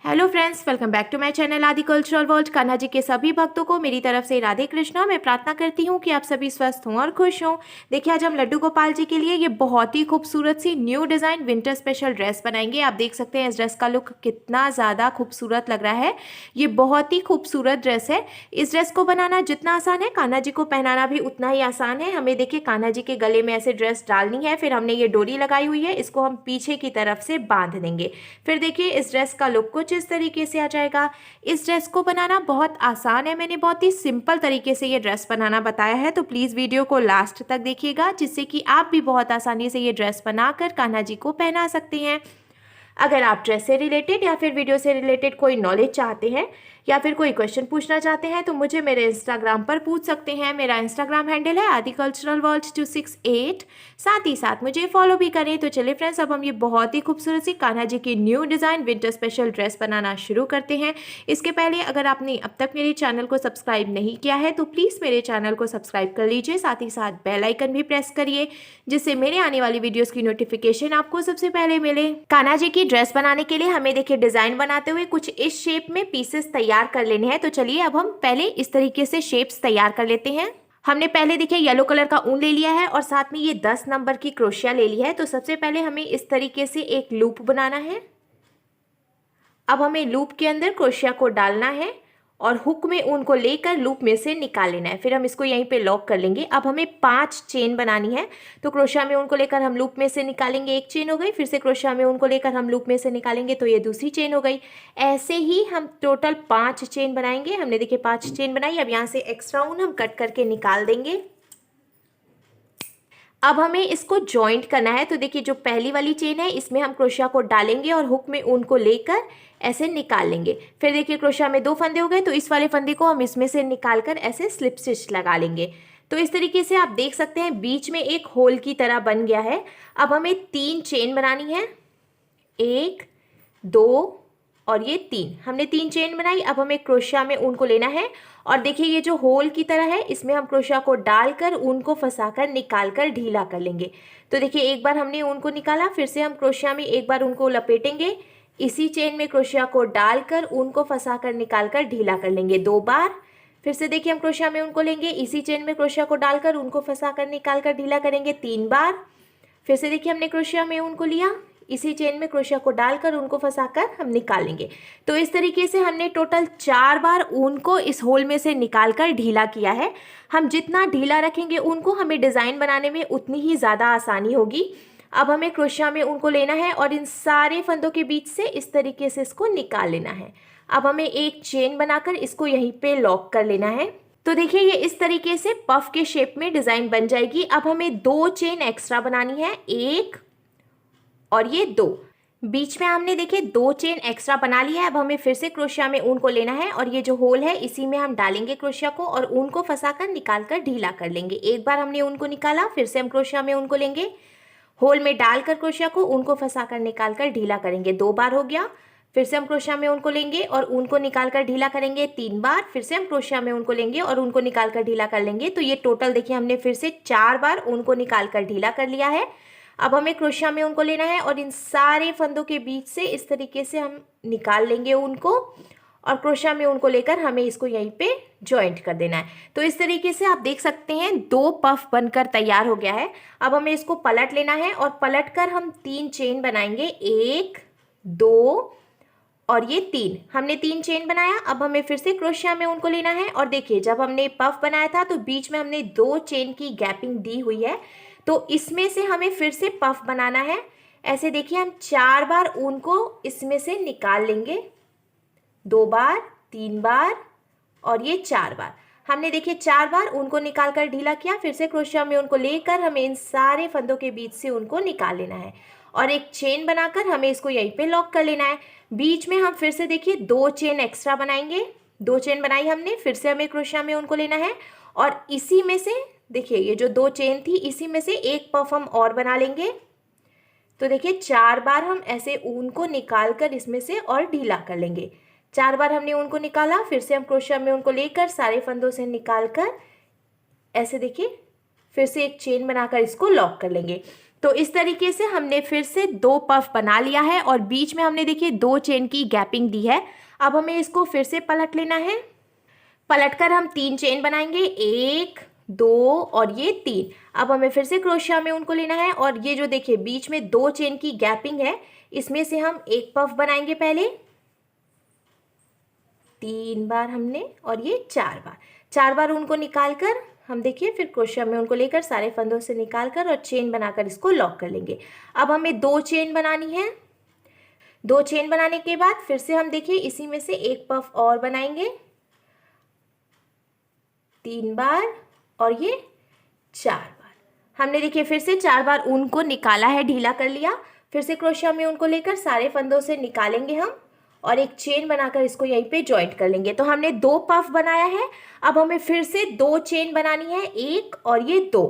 Hello friends, welcome back to my channel Aadi cultural world. Kanha ji के सभी भक्तों को मेरी तरफ से राधे कृष्णा। मैं प्रार्थना करती हूँ कि आप सभी स्वस्थ हों और खुश हों। देखिए, आज हम लड्डू गोपाल जी के लिए ये बहुत ही खूबसूरत सी new design winter special dress बनाएंगे। आप देख सकते हैं इस ड्रेस का लुक कितना ज़्यादा खूबसूरत लग रहा है। ये बहुत ही खूबसूरत ड्रेस है। इस ड्रेस को बनाना जितना आसान है, कान्हा जी को पहनाना भी उतना ही आसान है। हमें देखिए कान्हा जी के गले में ऐसे ड्रेस डालनी है, फिर हमने ये डोरी लगाई हुई है, इसको हम पीछे की तरफ से बांध देंगे। फिर देखिए इस ड्रेस का लुक कुछ इस तरीके से आ जाएगा। इस ड्रेस को बनाना बहुत आसान है। मैंने बहुत ही सिंपल तरीके से ये ड्रेस बनाना बताया है, तो प्लीज़ वीडियो को लास्ट तक देखिएगा, जिससे कि आप भी बहुत आसानी से ये ड्रेस बनाकर कान्हा जी को पहना सकते हैं। अगर आप ड्रेस से रिलेटेड या फिर वीडियो से रिलेटेड कोई नॉलेज चाहते हैं या फिर कोई क्वेश्चन पूछना चाहते हैं तो मुझे मेरे इंस्टाग्राम पर पूछ सकते हैं। मेरा इंस्टाग्राम हैंडल है आदि कल्चरल वर्ल्ड 268। साथ ही साथ मुझे फॉलो भी करें। तो चलिए फ्रेंड्स, अब हम ये बहुत ही खूबसूरत सी कान्हा जी की new design winter special dress बनाना शुरू करते हैं। इसके पहले अगर आपने अब तक मेरे चैनल को सब्सक्राइब नहीं किया है तो प्लीज़ मेरे चैनल को सब्सक्राइब कर लीजिए। साथ ही साथ बेल आइकन भी प्रेस करिए, जिससे मेरे आने वाली वीडियोज़ की नोटिफिकेशन आपको सबसे पहले मिले। कान्हा जी की ड्रेस बनाने के लिए हमें देखिए डिज़ाइन बनाते हुए कुछ इस शेप में पीसेस तैयार कर लेने हैं। तो चलिए अब हम पहले इस तरीके से शेप्स तैयार कर लेते हैं। हमने पहले देखिए येलो कलर का ऊन ले लिया है और साथ में ये 10 नंबर की क्रोशिया ले ली है। तो सबसे पहले हमें इस तरीके से एक लूप बनाना है। अब हमें लूप के अंदर क्रोशिया को डालना है और हुक में ऊन को लेकर लूप में से निकाल लेना है। फिर हम इसको यहीं पे लॉक कर लेंगे। अब हमें 5 चेन बनानी है। तो क्रोशिया में ऊन को लेकर हम लूप में से निकालेंगे, एक चेन हो गई। फिर से क्रोशिया में ऊन को लेकर हम लूप में से निकालेंगे तो ये दूसरी चेन हो गई। ऐसे ही हम टोटल 5 चेन बनाएंगे। हमने देखिए 5 चेन बनाई। अब यहाँ से एक्स्ट्रा ऊन हम कट करके निकाल देंगे। अब हमें इसको जॉइंट करना है। तो देखिए जो पहली वाली चेन है इसमें हम क्रोशिया को डालेंगे और हुक में ऊन को लेकर ऐसे निकाल लेंगे। फिर देखिए क्रोशिया में 2 फंदे हो गए, तो इस वाले फंदे को हम इसमें से निकाल कर ऐसे स्लिप स्टिच लगा लेंगे। तो इस तरीके से आप देख सकते हैं बीच में एक होल की तरह बन गया है। अब हमें 3 चेन बनानी है, 1 2 और ये 3। हमने 3 चेन बनाई। अब हमें क्रोशिया में ऊन को लेना है और देखिए ये जो होल की तरह है इसमें हम क्रोशिया को डालकर ऊन को फंसाकर निकाल कर ढीला कर लेंगे। तो देखिए एक बार हमने ऊन को निकाला, फिर से हम क्रोशिया में एक बार ऊन को लपेटेंगे, इसी चेन में क्रोशिया को डालकर ऊन को फंसाकर निकाल कर ढीला कर लेंगे 2 बार। फिर से देखिए हम क्रोशिया में ऊन को लेंगे, इसी चेन में क्रोशिया को डालकर ऊन को फंसाकर निकाल कर ढीला करेंगे 3 बार। फिर से देखिए हमने क्रोशिया में ऊन को लिया, इसी चेन में क्रोशिया को डालकर ऊन को फंसाकर हम निकालेंगे। तो इस तरीके से हमने टोटल 4 बार ऊन को इस होल में से निकाल कर ढीला किया है। हम जितना ढीला रखेंगे ऊन को, हमें डिज़ाइन बनाने में उतनी ही ज़्यादा आसानी होगी। अब हमें क्रोशिया में ऊन को लेना है और इन सारे फंदों के बीच से इस तरीके से इसको निकाल लेना है। अब हमें एक चेन बनाकर इसको यहीं पे लॉक कर लेना है। तो देखिए ये इस तरीके से पफ के शेप में डिज़ाइन बन जाएगी। अब हमें 2 चेन एक्स्ट्रा बनानी है, 1 और ये 2। बीच में हमने देखिए 2 चेन एक्स्ट्रा बना लिया है। अब हमें फिर से क्रोशिया में ऊन को लेना है और ये जो होल है इसी में हम डालेंगे क्रोशिया को और ऊन को फंसाकर निकाल कर ढीला कर लेंगे। एक बार हमने ऊन को निकाला, फिर से हम क्रोशिया में ऊन को लेंगे, होल में डालकर क्रोशिया को ऊन को फंसाकर निकाल कर ढीला करेंगे 2 बार हो गया। फिर से हम क्रोशिया में ऊन को लेंगे और ऊन को निकाल कर ढीला करेंगे 3 बार। फिर से हम क्रोशिया में ऊन को लेंगे और ऊन को निकाल कर ढीला कर लेंगे। तो ये टोटल देखिए हमने फिर से 4 बार ऊन को निकाल कर ढीला कर लिया है। अब हमें क्रोशिया में ऊन को लेना है और इन सारे फंदों के बीच से इस तरीके से हम निकाल लेंगे ऊन को और क्रोशिया में ऊन को लेकर हमें इसको यहीं पे जॉइंट कर देना है। तो इस तरीके से आप देख सकते हैं 2 पफ बनकर तैयार हो गया है। अब हमें इसको पलट लेना है और पलट कर हम 3 चेन बनाएंगे, 1 2 और ये 3। हमने 3 चेन बनाया। अब हमें फिर से क्रोशिया में ऊन को लेना है और देखिए जब हमने पफ बनाया था तो बीच में हमने 2 चेन की गैपिंग दी हुई है, तो इसमें से हमें फिर से पफ बनाना है। ऐसे देखिए हम 4 बार ऊन को इसमें से निकाल लेंगे, 2 बार, 3 बार और ये 4 बार। हमने देखिए 4 बार ऊन को निकाल कर ढीला किया। फिर से क्रोशिया में ऊन को लेकर हमें इन सारे फंदों के बीच से ऊन को निकाल लेना है और एक चेन बनाकर हमें इसको यहीं पे लॉक कर लेना है। बीच में हम फिर से देखिए 2 चेन एक्स्ट्रा बनाएंगे, 2 चेन बनाई हमने। फिर से हमें क्रोशिया में ऊन को लेना है और इसी में से देखिए ये जो 2 चेन थी इसी में से एक पफ हम और बना लेंगे। तो देखिए 4 बार हम ऐसे ऊन को निकाल कर इसमें से और ढीला कर लेंगे। 4 बार हमने ऊन को निकाला, फिर से हम क्रोशिया में ऊन को लेकर सारे फंदों से निकाल कर ऐसे देखिए फिर से एक चेन बनाकर इसको लॉक कर लेंगे। तो इस तरीके से हमने फिर से 2 पफ बना लिया है और बीच में हमने देखिए 2 चेन की गैपिंग दी है। अब हमें इसको फिर से पलट लेना है। पलटकर हम 3 चेन बनाएंगे, 1 2 और ये 3। अब हमें फिर से क्रोशिया में उनको लेना है और ये जो देखिए बीच में 2 चेन की गैपिंग है, इसमें से हम एक पफ बनाएंगे पहले 3 बार हमने, और ये 4 बार उनको निकालकर हम देखिए फिर क्रोशिया में उनको लेकर सारे फंदों से निकालकर और चेन बनाकर इसको लॉक कर लेंगे। अब हमें 2 चेन बनानी है। 2 चेन बनाने के बाद फिर से हम देखिए इसी में से एक पफ और बनाएंगे 3 बार और ये 4 बार। हमने देखिए फिर से 4 बार ऊन को निकाला है, ढीला कर लिया। फिर से क्रोशिया में उनको लेकर सारे फंदों से निकालेंगे हम और एक चेन बनाकर इसको यहीं पे जॉइंट कर लेंगे। तो हमने 2 पफ बनाया है। अब हमें फिर से 2 चेन बनानी है, 1 और ये 2,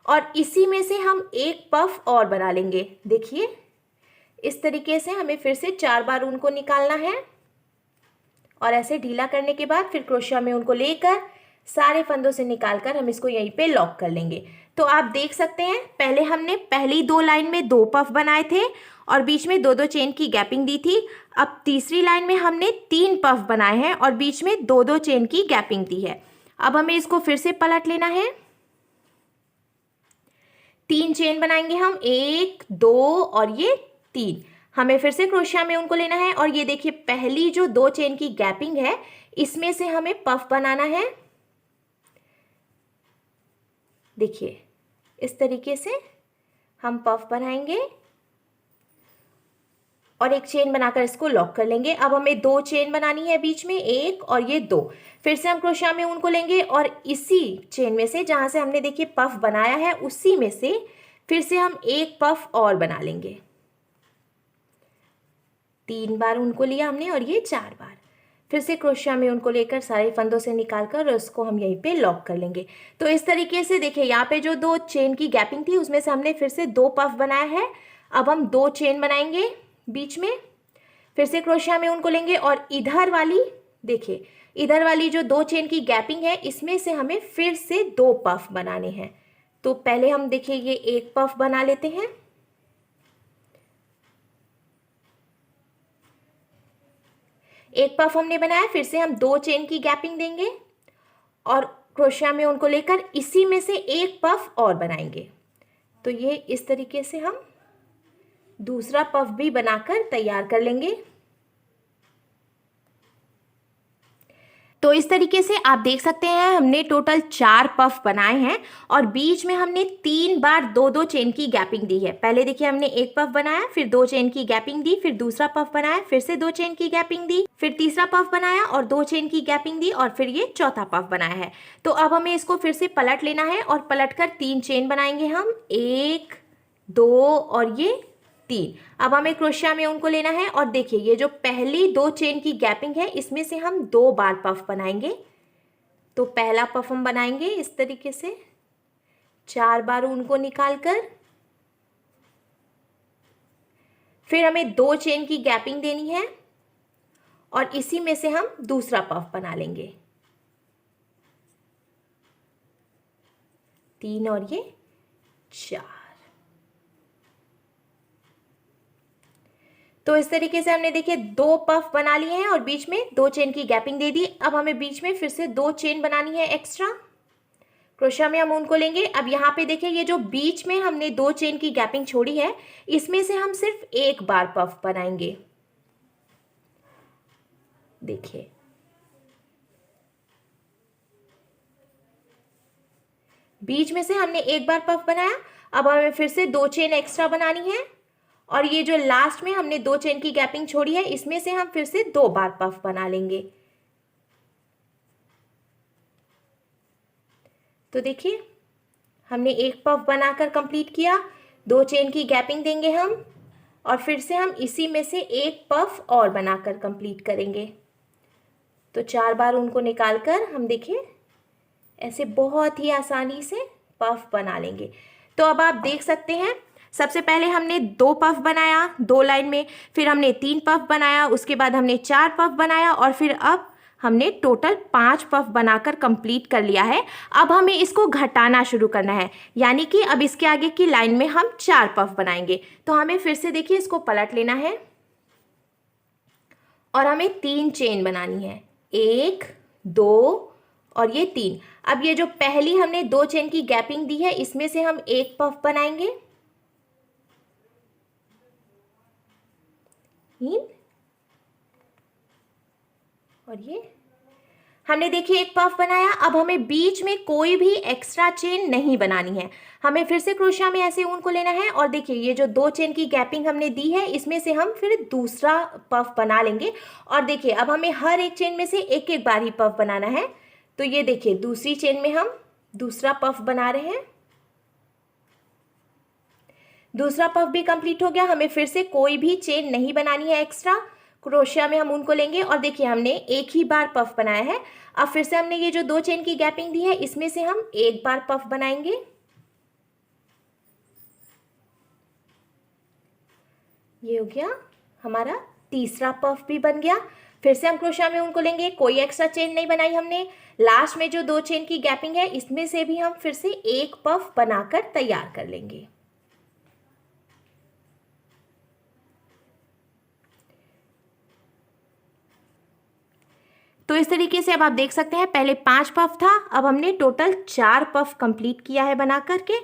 और इसी में से हम एक पफ और बना लेंगे। देखिए इस तरीके से हमें फिर से 4 बार उनको निकालना है और ऐसे ढीला करने के बाद फिर क्रोशिया में उनको लेकर सारे फंदों से निकालकर हम इसको यहीं पे लॉक कर लेंगे। तो आप देख सकते हैं पहले हमने पहली 2 लाइन में 2 पफ बनाए थे और बीच में 2-2 चेन की गैपिंग दी थी। अब तीसरी लाइन में हमने 3 पफ बनाए हैं और बीच में 2-2 चेन की गैपिंग दी है। अब हमें इसको फिर से पलट लेना है। 3 चेन बनाएंगे हम, 1 2 और ये 3। हमें फिर से क्रोशिया में उनको लेना है और ये देखिए पहली जो 2 चेन की गैपिंग है, इसमें से हमें पफ बनाना है। देखिए इस तरीके से हम पफ बनाएंगे और एक चेन बनाकर इसको लॉक कर लेंगे। अब हमें 2 चेन बनानी है बीच में, 1 और ये 2। फिर से हम क्रोशिया में उनको लेंगे और इसी चेन में से जहां से हमने देखिए पफ बनाया है, उसी में से फिर से हम एक पफ और बना लेंगे। 3 बार उनको लिया हमने और ये 4 बार। फिर से क्रोशिया में उनको लेकर सारे फंदों से निकालकर उसको हम यहीं पे लॉक कर लेंगे। तो इस तरीके से देखिए यहाँ पे जो 2 चेन की गैपिंग थी उसमें से हमने फिर से 2 पफ बनाया है। अब हम 2 चेन बनाएंगे बीच में, फिर से क्रोशिया में उनको लेंगे और इधर वाली देखिए इधर वाली जो 2 चेन की गैपिंग है, इसमें से हमें फिर से 2 पफ बनाने हैं। तो पहले हम देखिए ये एक पफ बना लेते हैं, एक पफ हमने बनाया। फिर से हम 2 चेन की गैपिंग देंगे और क्रोशिया में उनको लेकर इसी में से एक पफ और बनाएंगे। तो ये इस तरीके से हम दूसरा पफ भी बनाकर तैयार कर लेंगे। तो इस तरीके से आप देख सकते हैं हमने टोटल 4 पफ बनाए हैं और बीच में हमने 3 बार 2-2 चेन की गैपिंग दी है। पहले देखिए हमने एक पफ बनाया, फिर 2 चेन की गैपिंग दी, फिर दूसरा पफ बनाया, फिर से 2 चेन की गैपिंग दी, फिर तीसरा पफ बनाया और 2 चेन की गैपिंग दी और फिर ये चौथा पफ बनाया है। तो अब हमें इसको फिर से पलट लेना है और पलट कर 3 चेन बनाएंगे हम, 1 2 और ये 3। अब हमें क्रोशिया में उनको लेना है और देखिए ये जो पहली 2 चेन की गैपिंग है, इसमें से हम 2 बार पफ बनाएंगे। तो पहला पफ हम बनाएंगे इस तरीके से 4 बार उनको निकालकर, फिर हमें 2 चेन की गैपिंग देनी है और इसी में से हम दूसरा पफ बना लेंगे, 3 और ये 4। तो इस तरीके से हमने देखिए 2 पफ बना लिए हैं और बीच में 2 चेन की गैपिंग दे दी। अब हमें बीच में फिर से 2 चेन बनानी है एक्स्ट्रा, क्रोशिया में हम उनको लेंगे। अब यहाँ पे देखिए ये जो बीच में हमने 2 चेन की गैपिंग छोड़ी है, इसमें से हम सिर्फ एक बार पफ बनाएंगे। देखिए बीच में से हमने एक बार पफ बनाया। अब हमें फिर से 2 चेन एक्स्ट्रा बनानी है और ये जो लास्ट में हमने 2 चेन की गैपिंग छोड़ी है, इसमें से हम फिर से 2 बार पफ बना लेंगे। तो देखिए हमने एक पफ बनाकर कंप्लीट किया, 2 चेन की गैपिंग देंगे हम और फिर से हम इसी में से एक पफ और बनाकर कंप्लीट करेंगे। तो 4 बार उनको निकालकर हम देखिए ऐसे बहुत ही आसानी से पफ बना लेंगे। तो अब आप देख सकते हैं सबसे पहले हमने 2 पफ बनाया 2 लाइन में, फिर हमने 3 पफ बनाया, उसके बाद हमने 4 पफ बनाया और फिर अब हमने टोटल 5 पफ बनाकर कंप्लीट कर लिया है। अब हमें इसको घटाना शुरू करना है, यानी कि अब इसके आगे की लाइन में हम 4 पफ बनाएंगे। तो हमें फिर से देखिए इसको पलट लेना है और हमें 3 चेन बनानी है, 1 2 और ये 3। अब ये जो पहली हमने 2 चेन की गैपिंग दी है इसमें से हम 1 पफ बनाएंगे, 3 और ये हमने देखिए 1 पफ बनाया। अब हमें बीच में कोई भी एक्स्ट्रा चेन नहीं बनानी है, हमें फिर से क्रोशिया में ऐसे ऊन को लेना है और देखिए ये जो 2 चेन की गैपिंग हमने दी है इसमें से हम फिर दूसरा पफ बना लेंगे। और देखिए अब हमें हर एक चेन में से एक एक बार ही पफ बनाना है। तो ये देखिए दूसरी चेन में हम दूसरा पफ बना रहे हैं, दूसरा पफ भी कंप्लीट हो गया। हमें फिर से कोई भी चेन नहीं बनानी है एक्स्ट्रा, क्रोशिया में हम उनको लेंगे और देखिए हमने एक ही बार पफ बनाया है। अब फिर से हमने ये जो 2 चेन की गैपिंग दी है इसमें से हम एक बार पफ बनाएंगे, ये हो गया हमारा तीसरा पफ भी बन गया। फिर से हम क्रोशिया में उनको लेंगे, कोई एक्स्ट्रा चेन नहीं बनाई हमने। लास्ट में जो 2 चेन की गैपिंग है इसमें से भी हम फिर से एक पफ बनाकर तैयार कर लेंगे। तो इस तरीके से अब आप देख सकते हैं पहले 5 पफ था, अब हमने टोटल 4 पफ कंप्लीट किया है बना करके।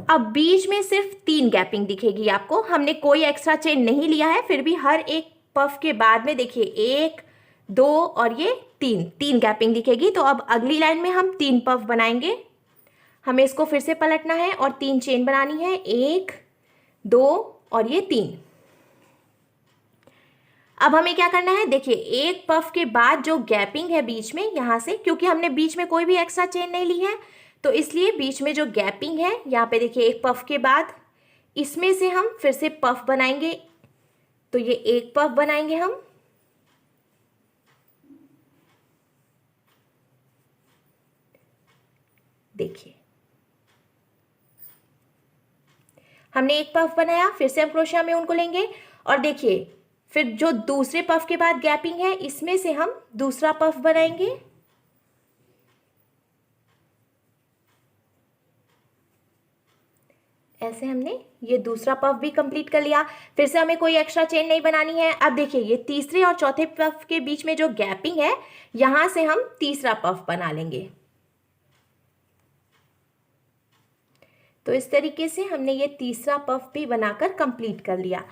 अब बीच में सिर्फ 3 गैपिंग दिखेगी आपको, हमने कोई एक्स्ट्रा चेन नहीं लिया है, फिर भी हर एक पफ के बाद में देखिए 1 2 और ये 3 गैपिंग दिखेगी। तो अब अगली लाइन में हम 3 पफ बनाएंगे, हमें इसको फिर से पलटना है और 3 चेन बनानी है, 1 2 और ये 3। अब हमें क्या करना है, देखिए एक पफ के बाद जो गैपिंग है बीच में, यहाँ से क्योंकि हमने बीच में कोई भी एक्स्ट्रा चेन नहीं ली है तो इसलिए बीच में जो गैपिंग है यहाँ पे देखिए एक पफ के बाद इसमें से हम फिर से पफ बनाएंगे। तो ये एक पफ बनाएंगे हम, देखिए हमने एक पफ बनाया, फिर से हम क्रोशिया में उनको लेंगे और देखिए फिर जो दूसरे पफ के बाद गैपिंग है इसमें से हम दूसरा पफ बनाएंगे, ऐसे हमने ये दूसरा पफ भी कंप्लीट कर लिया। फिर से हमें कोई एक्स्ट्रा चेन नहीं बनानी है। अब देखिए ये तीसरे और चौथे पफ के बीच में जो गैपिंग है यहां से हम तीसरा पफ बना लेंगे। तो इस तरीके से हमने ये तीसरा पफ भी बनाकर कंप्लीट कर लिया।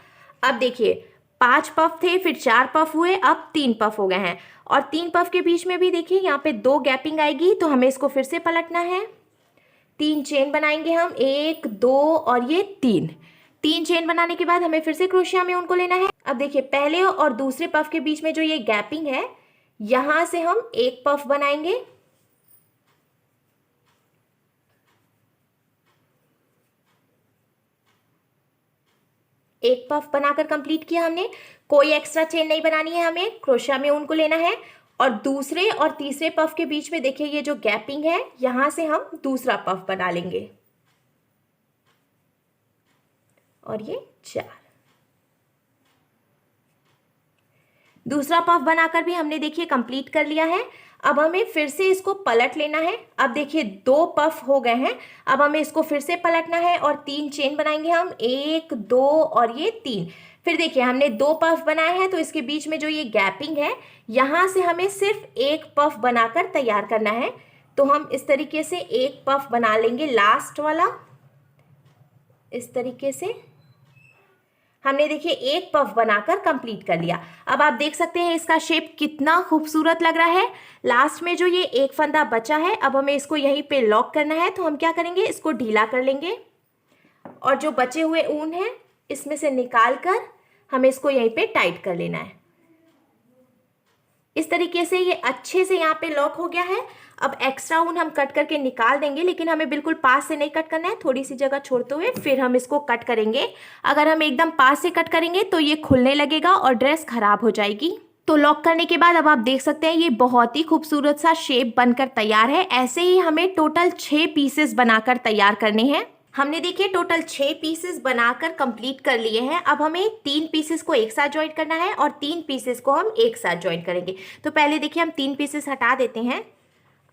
अब देखिए 5 पफ थे, फिर 4 पफ हुए, अब 3 पफ हो गए हैं और 3 पफ के बीच में भी देखिए यहाँ पे 2 गैपिंग आएगी। तो हमें इसको फिर से पलटना है, 3 चेन बनाएंगे हम, 1 2 और ये 3 चेन बनाने के बाद हमें फिर से क्रोशिया में उनको लेना है। अब देखिए पहले और दूसरे पफ के बीच में जो ये गैपिंग है यहां से हम एक पफ बनाएंगे, एक पफ बनाकर कंप्लीट किया हमने। कोई एक्स्ट्रा चेन नहीं बनानी है, हमें क्रोशिया में उनको लेना है और दूसरे और तीसरे पफ के बीच में देखिए ये जो गैपिंग है यहां से हम दूसरा पफ बना लेंगे और ये 4। दूसरा पफ बनाकर भी हमने देखिए कंप्लीट कर लिया है। अब हमें फिर से इसको पलट लेना है। अब देखिए 2 पफ हो गए हैं, अब हमें इसको फिर से पलटना है और 3 चेन बनाएंगे हम, 1 2 और ये 3। फिर देखिए हमने 2 पफ बनाए हैं तो इसके बीच में जो ये गैपिंग है यहाँ से हमें सिर्फ एक पफ बनाकर तैयार करना है। तो हम इस तरीके से एक पफ बना लेंगे, लास्ट वाला इस तरीके से हमने देखिए एक पफ बनाकर कंप्लीट कर लिया। अब आप देख सकते हैं इसका शेप कितना खूबसूरत लग रहा है। लास्ट में जो ये एक फंदा बचा है अब हमें इसको यहीं पे लॉक करना है। तो हम क्या करेंगे, इसको ढीला कर लेंगे और जो बचे हुए ऊन है इसमें से निकाल कर हमें इसको यहीं पे टाइट कर लेना है। इस तरीके से ये अच्छे से यहाँ पे लॉक हो गया है। अब एक्स्ट्रा ऊन हम कट करके निकाल देंगे, लेकिन हमें बिल्कुल पास से नहीं कट करना है, थोड़ी सी जगह छोड़ते हुए फिर हम इसको कट करेंगे। अगर हम एकदम पास से कट करेंगे तो ये खुलने लगेगा और ड्रेस खराब हो जाएगी। तो लॉक करने के बाद अब आप देख सकते हैं ये बहुत ही खूबसूरत सा शेप बनकर तैयार है। ऐसे ही हमें टोटल 6 पीसेस बनाकर तैयार करने हैं। हमने देखिए टोटल 6 पीसेस बनाकर कंप्लीट कर लिए हैं। अब हमें 3 पीसेस को एक साथ ज्वाइन करना है और 3 पीसेस को हम एक साथ ज्वाइन करेंगे। तो पहले देखिए हम 3 पीसेस हटा देते हैं।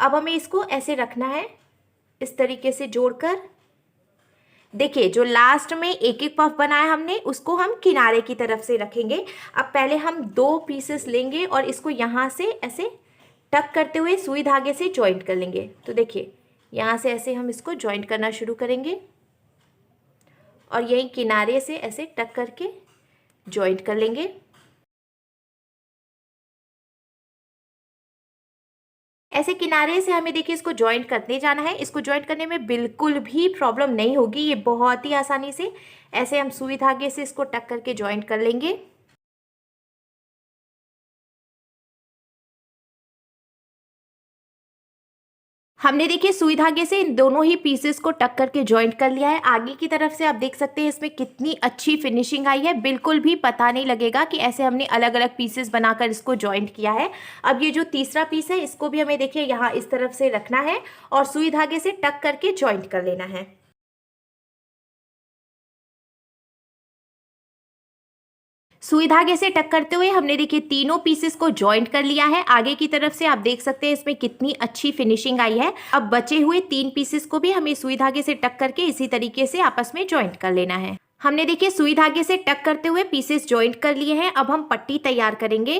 अब हमें इसको ऐसे रखना है, इस तरीके से जोड़कर। देखिए जो लास्ट में एक एक पफ बनाया हमने, उसको हम किनारे की तरफ से रखेंगे। अब पहले हम 2 पीसेस लेंगे और इसको यहाँ से ऐसे टक करते हुए सुई धागे से ज्वाइंट कर लेंगे। तो देखिए यहाँ से ऐसे हम इसको ज्वाइंट करना शुरू करेंगे और यही किनारे से ऐसे टक करके ज्वाइंट कर लेंगे। ऐसे किनारे से हमें देखिए इसको ज्वाइंट करते जाना है। इसको ज्वाइंट करने में बिल्कुल भी प्रॉब्लम नहीं होगी, ये बहुत ही आसानी से ऐसे हम सुई धागे से इसको टक करके ज्वाइंट कर लेंगे। हमने देखिए सुई धागे से इन दोनों ही पीसेस को टक करके ज्वाइंट कर लिया है। आगे की तरफ से आप देख सकते हैं इसमें कितनी अच्छी फिनिशिंग आई है, बिल्कुल भी पता नहीं लगेगा कि ऐसे हमने अलग अलग पीसेस बनाकर इसको ज्वाइंट किया है। अब ये जो तीसरा पीस है इसको भी हमें देखिए यहाँ इस तरफ से रखना है और सुई धागे से टक करके ज्वाइंट कर लेना है। सुई धागे से टक करते हुए हमने देखिए तीनों पीसेस को ज्वाइंट कर लिया है। आगे की तरफ से आप देख सकते हैं इसमें कितनी अच्छी फिनिशिंग आई है। अब बचे हुए 3 पीसेस को भी हमें सुई धागे से टक करके इसी तरीके से आपस में ज्वाइंट कर लेना है। हमने देखिए सुई धागे से टक करते हुए पीसेस ज्वाइंट कर लिए हैं। अब हम पट्टी तैयार करेंगे।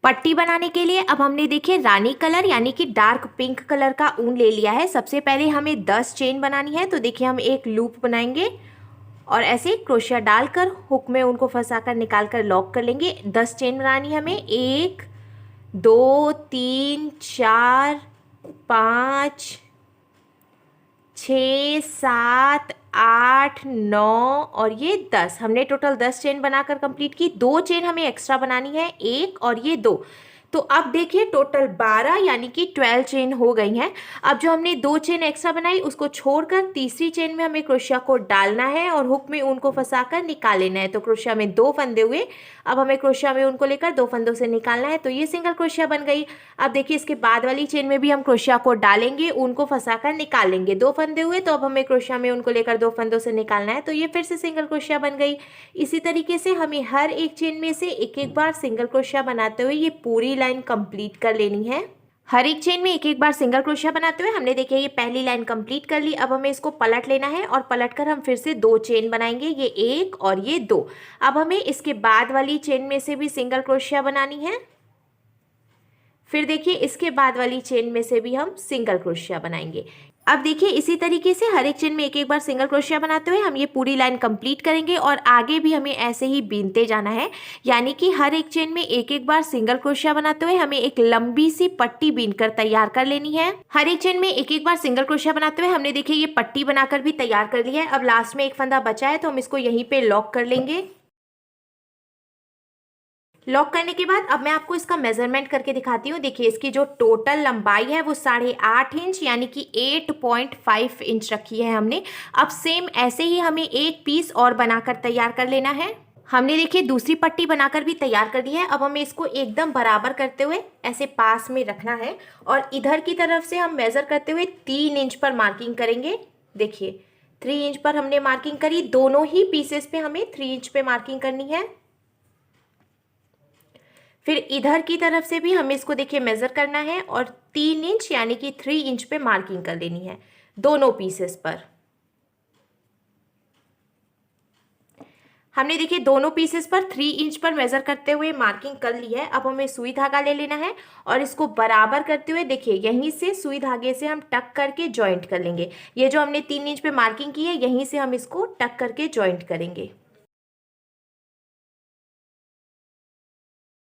पट्टी बनाने के लिए अब हमने देखिए रानी कलर यानी कि डार्क पिंक कलर का ऊन ले लिया है। सबसे पहले हमें 10 चेन बनानी है। तो देखिए हम एक लूप बनाएंगे और ऐसे क्रोशिया डालकर हुक में उनको फंसाकर निकाल कर लॉक कर लेंगे। 10 चेन बनानी है हमें। 1 2 3 4 5 6 7 8 9 और ये 10। हमने टोटल 10 चेन बनाकर कंप्लीट की। 2 चेन हमें एक्स्ट्रा बनानी है, 1 और ये 2। तो अब देखिए टोटल 12 यानी कि 12 चेन हो गई हैं। अब जो हमने 2 चेन एक्स्ट्रा बनाई उसको छोड़कर तीसरी चेन में हमें क्रोशिया को डालना है और हुक में ऊन को फंसाकर निकाल लेना है। तो क्रोशिया में 2 फंदे हुए, अब हमें क्रोशिया में ऊन को लेकर 2 फंदों से निकालना है। तो ये सिंगल क्रोशिया बन गई। अब देखिए इसके बाद वाली चेन में भी हम क्रोशिया को डालेंगे, ऊन को फंसाकर निकाल लेंगे। 2 फंदे हुए, तो अब हमें क्रोशिया में ऊन को लेकर 2 फंदों से निकालना है। तो ये फिर से सिंगल क्रोशिया बन गई। इसी तरीके से हमें हर एक चेन में से एक एक बार सिंगल क्रोशिया बनाते हुए ये पूरी लाइन कंप्लीट कर लेनी है। हर एक चेन में एक एक बार सिंगल क्रोशिया बनाते हुए हमने देखिए ये पहली लाइन कंप्लीट कर ली। अब हमें इसको पलट लेना है और पलटकर हम फिर से 2 चेन बनाएंगे, ये 1 और ये 2। अब हमें इसके बाद वाली चेन में से भी सिंगल क्रोशिया बनानी है। फिर देखिए इसके बाद वाली चेन में से भी हम सिंगल क्रोशिया बनाएंगे। अब देखिए इसी तरीके से हर एक चेन में एक एक बार सिंगल क्रोशिया बनाते हुए हम ये पूरी लाइन कंप्लीट करेंगे और आगे भी हमें ऐसे ही बीनते जाना है। यानी कि हर एक चेन में एक एक बार सिंगल क्रोशिया बनाते हुए हमें एक लंबी सी पट्टी बीनकर तैयार कर लेनी है। हर एक चेन में एक एक बार सिंगल क्रोशिया बनाते हुए हमने देखिए ये पट्टी बनाकर भी तैयार कर ली है। अब लास्ट में एक फंदा बचा है तो हम इसको यहीं पे लॉक कर लेंगे। लॉक करने के बाद अब मैं आपको इसका मेजरमेंट करके दिखाती हूँ। देखिए इसकी जो टोटल लंबाई है वो 8.5 इंच यानी कि 8.5 इंच रखी है हमने। अब सेम ऐसे ही हमें एक पीस और बनाकर तैयार कर लेना है। हमने देखिए दूसरी पट्टी बनाकर भी तैयार कर दी है। अब हमें इसको एकदम बराबर करते हुए ऐसे पास में रखना है और इधर की तरफ से हम मेज़र करते हुए 3 इंच पर मार्किंग करेंगे। देखिए 3 इंच पर हमने मार्किंग करी। दोनों ही पीसेस पे हमें 3 इंच पे मार्किंग करनी है। फिर इधर की तरफ से भी हमें इसको देखिए मेज़र करना है और 3 इंच यानी कि 3 इंच पे मार्किंग कर लेनी है दोनों पीसेस पर। हमने देखिए दोनों पीसेस पर 3 इंच पर मेज़र करते हुए मार्किंग कर ली है। अब हमें सुई धागा ले लेना है और इसको बराबर करते हुए देखिए यहीं से सुई धागे से हम टक करके जॉइंट कर लेंगे। ये जो हमने 3 इंच पे मार्किंग की है यहीं से हम इसको टक करके जॉइंट करेंगे।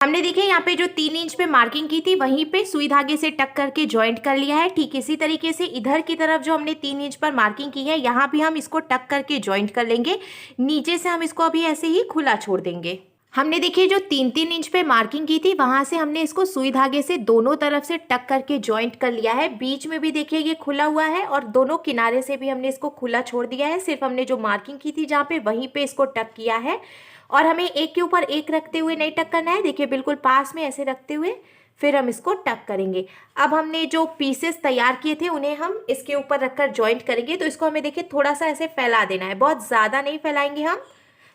हमने देखिए यहाँ पे जो 3 इंच पे मार्किंग की थी वहीं पे सुई धागे से टक करके ज्वाइंट कर लिया है। ठीक इसी तरीके से इधर की तरफ जो हमने 3 इंच पर मार्किंग की है यहाँ भी हम इसको टक करके ज्वाइंट कर लेंगे। नीचे से हम इसको अभी ऐसे ही खुला छोड़ देंगे। हमने देखिए जो 3-3 इंच पे मार्किंग की थी वहां से हमने इसको सुई धागे से दोनों तरफ से टक करके ज्वाइंट कर लिया है। बीच में भी देखिए ये खुला हुआ है और दोनों किनारे से भी हमने इसको खुला छोड़ दिया है। सिर्फ हमने जो मार्किंग की थी जहाँ पे वहीं पे इसको टक किया है और हमें एक के ऊपर एक रखते हुए नहीं टक करना है। देखिए बिल्कुल पास में ऐसे रखते हुए फिर हम इसको टक करेंगे। अब हमने जो पीसेस तैयार किए थे उन्हें हम इसके ऊपर रखकर जॉइंट करेंगे। तो इसको हमें देखिए थोड़ा सा ऐसे फैला देना है, बहुत ज़्यादा नहीं फैलाएंगे हम,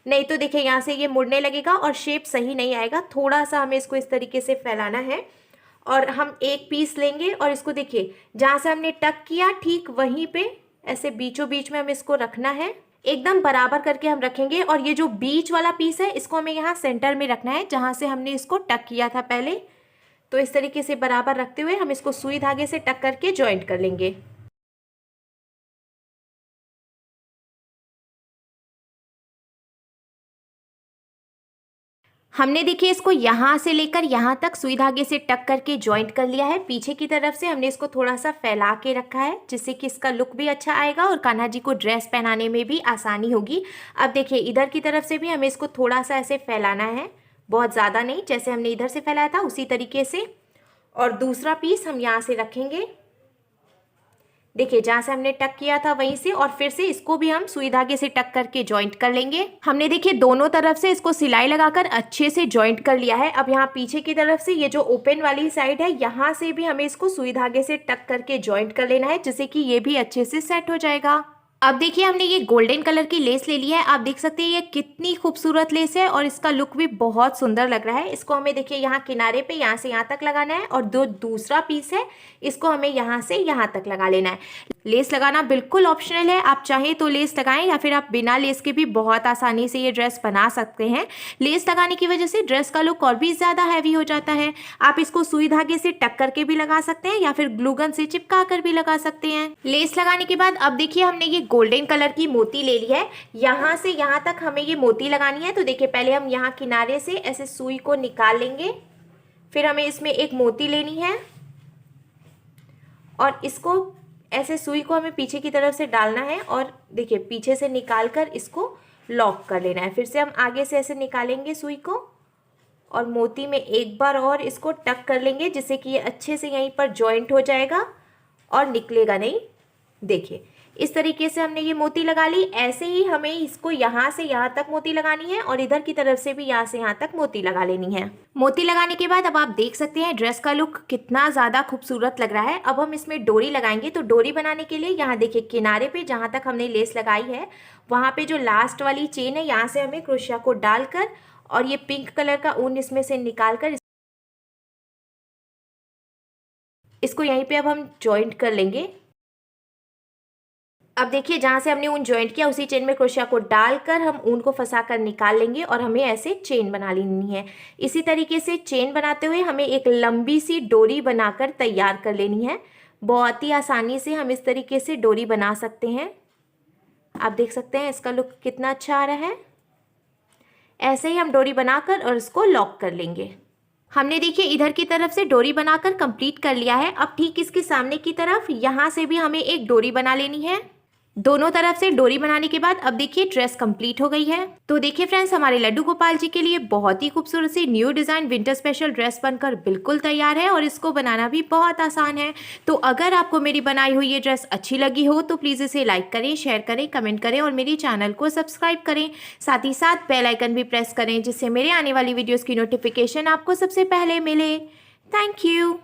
नहीं तो देखिए यहाँ से ये मुड़ने लगेगा और शेप सही नहीं आएगा। थोड़ा सा हमें इसको इस तरीके से फैलाना है और हम एक पीस लेंगे और इसको देखिए जहाँ से हमने टक किया ठीक वहीं पे ऐसे बीचों बीच में हमें इसको रखना है, एकदम बराबर करके हम रखेंगे। और ये जो बीच वाला पीस है इसको हमें यहाँ सेंटर में रखना है जहाँ से हमने इसको टक किया था पहले। तो इस तरीके से बराबर रखते हुए हम इसको सुई धागे से टक करके जॉइंट कर लेंगे। हमने देखिए इसको यहाँ से लेकर यहाँ तक सुई धागे से टक करके जॉइंट कर लिया है। पीछे की तरफ से हमने इसको थोड़ा सा फैला के रखा है जिससे कि इसका लुक भी अच्छा आएगा और कान्हा जी को ड्रेस पहनाने में भी आसानी होगी। अब देखिए इधर की तरफ से भी हमें इसको थोड़ा सा ऐसे फैलाना है, बहुत ज़्यादा नहीं, जैसे हमने इधर से फैलाया था उसी तरीके से। और दूसरा पीस हम यहाँ से रखेंगे, देखिए जहाँ से हमने टक किया था वहीं से, और फिर से इसको भी हम सुई धागे से टक करके जॉइंट कर लेंगे। हमने देखिए दोनों तरफ से इसको सिलाई लगाकर अच्छे से जॉइंट कर लिया है। अब यहाँ पीछे की तरफ से ये जो ओपन वाली साइड है यहाँ से भी हमें इसको सुई धागे से टक करके जॉइंट कर लेना है जिससे कि ये भी अच्छे से सेट हो जाएगा। अब देखिए हमने ये गोल्डन कलर की लेस ले ली है। आप देख सकते हैं ये कितनी खूबसूरत लेस है और इसका लुक भी बहुत सुंदर लग रहा है। इसको हमें देखिए यहाँ किनारे पे यहाँ से यहाँ तक लगाना है और जो दूसरा पीस है इसको हमें यहाँ से यहाँ तक लगा लेना है। लेस लगाना बिल्कुल ऑप्शनल है, आप चाहें तो लेस लगाएं या फिर आप बिना लेस के भी बहुत आसानी से ये ड्रेस बना सकते हैं। लेस लगाने की वजह से ड्रेस का लुक और भी ज़्यादा हैवी हो जाता है। आप इसको सुई धागे से टक करके भी लगा सकते हैं या फिर ग्लू गन से चिपका कर भी लगा सकते हैं। लेस लगाने के बाद अब देखिए हमने ये गोल्डन कलर की मोती ले ली है, यहाँ से यहाँ तक हमें ये मोती लगानी है। तो देखिए पहले हम यहाँ किनारे से ऐसे सुई को निकाल लेंगे, फिर हमें इसमें एक मोती लेनी है और इसको ऐसे सुई को हमें पीछे की तरफ से डालना है और देखिए पीछे से निकाल कर इसको लॉक कर लेना है। फिर से हम आगे से ऐसे निकालेंगे सुई को और मोती में एक बार और इसको टक कर लेंगे जिससे कि ये अच्छे से यहीं पर जॉइंट हो जाएगा और निकलेगा नहीं। देखिए इस तरीके से हमने ये मोती लगा ली। ऐसे ही हमें इसको यहाँ से यहाँ तक मोती लगानी है और इधर की तरफ से भी यहाँ से यहाँ तक मोती लगा लेनी है। मोती लगाने के बाद अब आप देख सकते हैं ड्रेस का लुक कितना ज़्यादा खूबसूरत लग रहा है। अब हम इसमें डोरी लगाएंगे। तो डोरी बनाने के लिए यहाँ देखिए किनारे पे जहाँ तक हमने लेस लगाई है वहाँ पे जो लास्ट वाली चेन है यहाँ से हमें क्रोशिया को डालकर और ये पिंक कलर का ऊन इसमें से निकाल कर इसको यहीं पे अब हम जॉइंट कर लेंगे। अब देखिए जहाँ से हमने ऊन जॉइंट किया उसी चेन में क्रोशिया को डालकर हम ऊन को फंसा कर निकाल लेंगे और हमें ऐसे चेन बना लेनी है। इसी तरीके से चेन बनाते हुए हमें एक लंबी सी डोरी बनाकर तैयार कर लेनी है। बहुत ही आसानी से हम इस तरीके से डोरी बना सकते हैं। आप देख सकते हैं इसका लुक कितना अच्छा आ रहा है। ऐसे ही हम डोरी बनाकर और इसको लॉक कर लेंगे। हमने देखिए इधर की तरफ से डोरी बनाकर कंप्लीट कर लिया है। अब ठीक इसके सामने की तरफ यहाँ से भी हमें एक डोरी बना लेनी है। दोनों तरफ से डोरी बनाने के बाद अब देखिए ड्रेस कंप्लीट हो गई है। तो देखिए फ्रेंड्स हमारे लड्डू गोपाल जी के लिए बहुत ही खूबसूरत सी new design winter special dress बनकर बिल्कुल तैयार है और इसको बनाना भी बहुत आसान है। तो अगर आपको मेरी बनाई हुई ये ड्रेस अच्छी लगी हो तो प्लीज़ इसे लाइक करें, शेयर करें, कमेंट करें और मेरी चैनल को सब्सक्राइब करें। साथ ही साथ बेल आइकन भी प्रेस करें जिससे मेरे आने वाली वीडियोज़ की नोटिफिकेशन आपको सबसे पहले मिले। Thank you.